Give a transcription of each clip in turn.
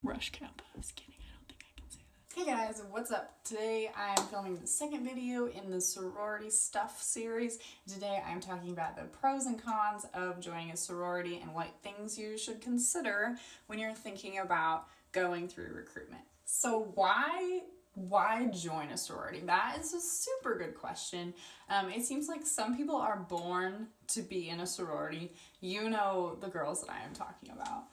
Rush Camp. I was kidding. I don't think I can say that. Hey guys, what's up? Today I'm filming the second video in the Sorority Stuff series. Today I'm talking about the pros and cons of joining a sorority and what things you should consider when you're thinking about going through recruitment. So why join a sorority? That is a super good question. It seems like some people are born to be in a sorority. You know the girls that I am talking about.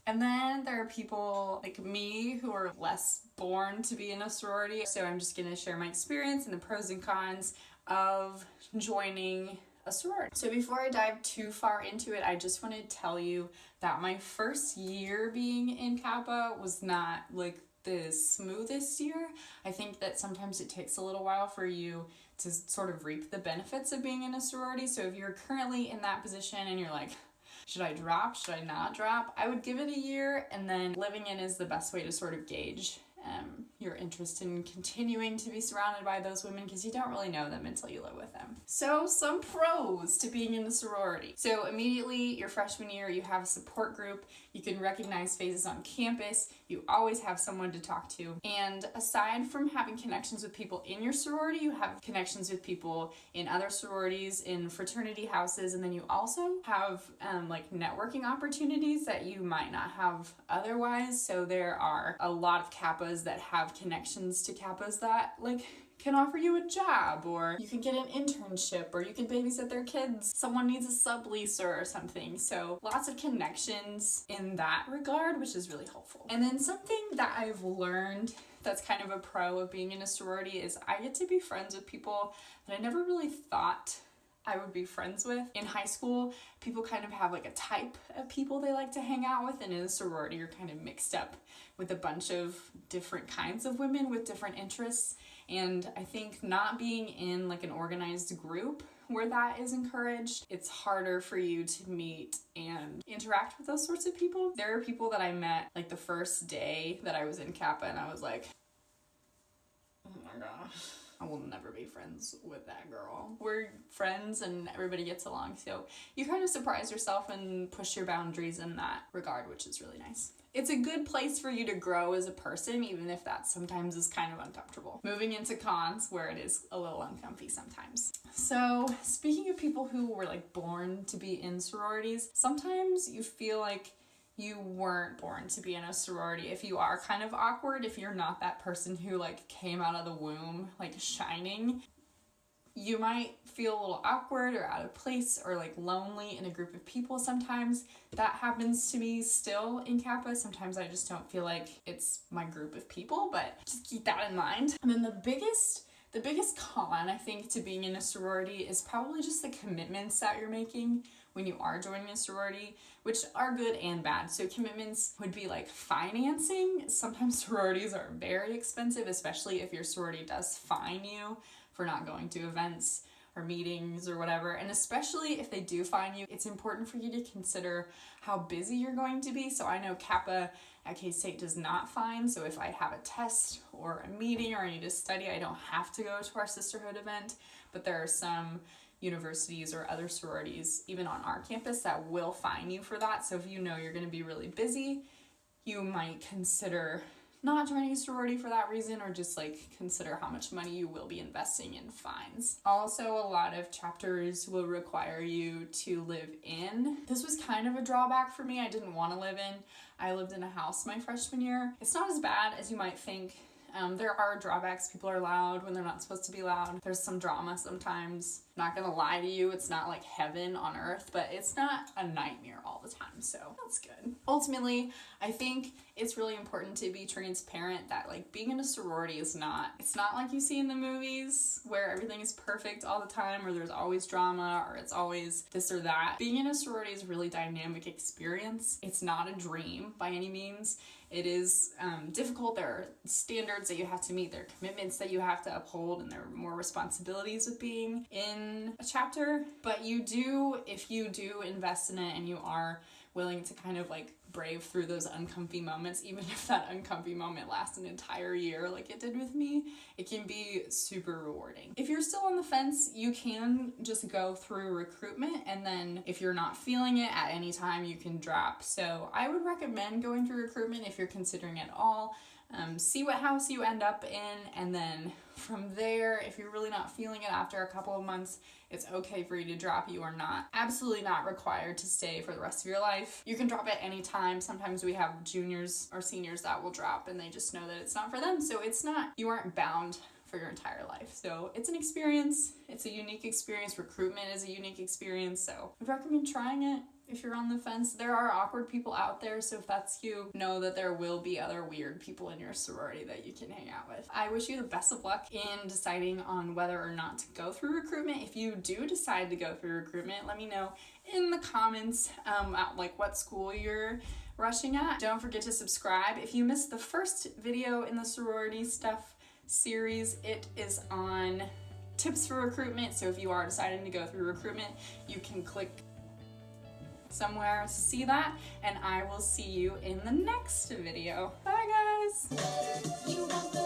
And then there are people like me who are less born to be in a sorority. So I'm just gonna share my experience and the pros and cons of joining a sorority. So before I dive too far into it, I just want to tell you that my first year being in Kappa was not like the smoothest year. I think that sometimes it takes a little while for you to sort of reap the benefits of being in a sorority. So if you're currently in that position and you're like, should I drop? Should I not drop? I would give it a year, and then living in is the best way to sort of gauge your interest in continuing to be surrounded by those women, because you don't really know them until you live with them. So some pros to being in the sorority. So immediately your freshman year, you have a support group. You can recognize faces on campus. You always have someone to talk to. And aside from having connections with people in your sorority, you have connections with people in other sororities, in fraternity houses, and then you also have like networking opportunities that you might not have otherwise. So there are a lot of Kappas that have connections to Kappas that like can offer you a job, or you can get an internship, or you can babysit their kids. Someone needs a subleaser or something. So lots of connections in that regard, which is really helpful. And then something that I've learned that's kind of a pro of being in a sorority is I get to be friends with people that I never really thought I would be friends with. In high school, people kind of have like a type of people they like to hang out with, and in a sorority you're kind of mixed up with a bunch of different kinds of women with different interests. And I think not being in like an organized group where that is encouraged, it's harder for you to meet and interact with those sorts of people. There are people that I met like the first day that I was in Kappa, and I was like, oh my gosh, I will never be friends with that girl. We're friends and everybody gets along. So you kind of surprise yourself and push your boundaries in that regard, which is really nice. It's a good place for you to grow as a person, even if that sometimes is kind of uncomfortable. Moving into cons, where it is a little uncomfy sometimes. So speaking of people who were like born to be in sororities, sometimes you feel like you weren't born to be in a sorority. If you are kind of awkward, if you're not that person who like came out of the womb like shining, you might feel a little awkward or out of place or like lonely in a group of people sometimes. That happens to me still in Kappa. Sometimes I just don't feel like it's my group of people, but just keep that in mind. And then the biggest con, I think, to being in a sorority is probably just the commitments that you're making when you are joining a sorority, which are good and bad. So commitments would be like financing. Sometimes sororities are very expensive, especially if your sorority does fine you for not going to events or meetings or whatever. And especially if they do fine you, it's important for you to consider how busy you're going to be. So I know Kappa at K-State does not fine. So if I have a test or a meeting or I need to study, I don't have to go to our sisterhood event. But there are some universities or other sororities, even on our campus, that will fine you for that. So if you know you're going to be really busy, you might consider not joining a sorority for that reason, or just like consider how much money you will be investing in fines. Also, a lot of chapters will require you to live in. This was kind of a drawback for me. I didn't want to live in. I lived in a house my freshman year. It's not as bad as you might think. There are drawbacks. People are loud when they're not supposed to be loud. There's some drama sometimes. Not gonna lie to you, it's not like heaven on earth, but it's not a nightmare all the time, so that's good. Ultimately, I think it's really important to be transparent that like being in a sorority it's not like you see in the movies where everything is perfect all the time, or there's always drama, or it's always this or that. Being in a sorority is a really dynamic experience. It's not a dream by any means. It is difficult. There are standards that you have to meet, there are commitments that you have to uphold, and there are more responsibilities with being in a chapter. But you do, if you do invest in it and you are willing to kind of like brave through those uncomfy moments, even if that uncomfy moment lasts an entire year like it did with me, it can be super rewarding. If you're still on the fence, you can just go through recruitment, and then if you're not feeling it at any time, you can drop. So I would recommend going through recruitment if you're considering it all. See what house you end up in, and then from there, if you're really not feeling it after a couple of months, it's okay for you to drop. You are absolutely not required to stay for the rest of your life. You can drop at any time. Sometimes we have juniors or seniors that will drop and they just know that it's not for them. So you aren't bound for your entire life. So it's an experience. It's a unique experience. Recruitment is a unique experience. So I'd recommend trying it. If you're on the fence, there are awkward people out there, so if that's you, know that there will be other weird people in your sorority that you can hang out with. I wish you the best of luck in deciding on whether or not to go through recruitment. If you do decide to go through recruitment, let me know in the comments like what school you're rushing at. Don't forget to subscribe. If you missed the first video in the Sorority Stuff series, it is on tips for recruitment, so if you are deciding to go through recruitment, you can click somewhere to see that, and I will see you in the next video. Bye guys!